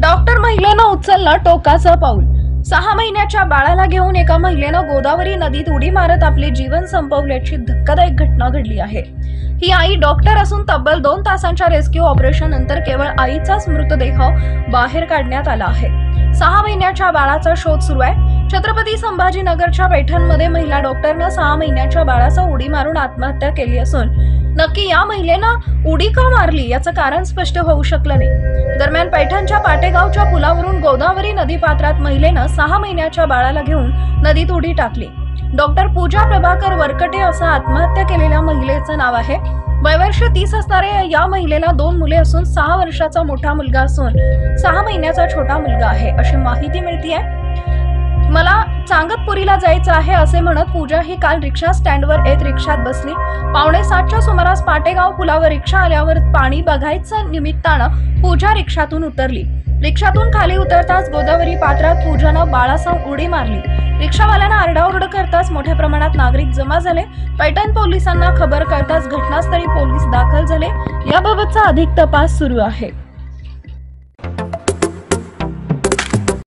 Doctor महिलेनं उचललं टोकाचं पाऊल। 6 महिन्याच्या बाळाला घेऊन एका महिलेनं गोदावरी नदीत उडी मारत आपले जीवन संपवल्याची धक्कादायक घटना घडली आहे। ही आई डॉक्टर असून तब्बल 2 तासांच्या रेस्क्यू ऑपरेशन नंतर केवळ आईचाच मृतदेह बाहेर काढण्यात आला आहे। 6 महिन्याच्या बाळाचा शोध सुरू आहे। छत्रपती संभाजीनगरच्या पैठणमध्ये महिला डॉक्टरनं 6 महिन्याच्या बाळाचा उडी मारून आत्महत्या केली असून नक्की या महिलेनं उडी का मारली याचं कारण स्पष्ट होऊ शकलं नाही। दरम्यान पैठणच्या पाटेगावच्या पुलावरून गोदावरी नदी पात्रात महिलेनं 6 महिन्याच्या बाळाला घेऊन नदीत उडी टाकली। डॉक्टर पूजा प्रभाकर वरकटे असं आत्महत्या केलेल्या महिलेचं नाव आहे। वयवर्ष 30 असणाऱ्या या महिलेला 2 मुले असून 6 वर्षाचा मोठा मुलगा असून 6 महिन्याचा छोटा मुलगा आहे अशी माहिती मिळते आहे। मला चांगतपुरीला जायचं आहे असे म्हणत पूजा ही काल रिक्षा स्टँडवर येत रिक्षात बसली। 6:45च्या सुमारास पाटेगाव पुलावर रिक्षा आल्यावर पाणी बघायचं निमित्तानं पूजा रिक्षातून उतरली। रिक्षातून खाली उतरताच गोदावरी पात्रात पूजानं बाळासह उडी मारली। रिक्षावाल्यांना आरडाओरड करताच मोठ्या प्रमाणात नागरिक जमा झाले। पैठण पोलिसांना खबर कळताच घटनास्थळी पोलीस दाखल झाले। याबाबतचा अधिक तपास सुरू आहे।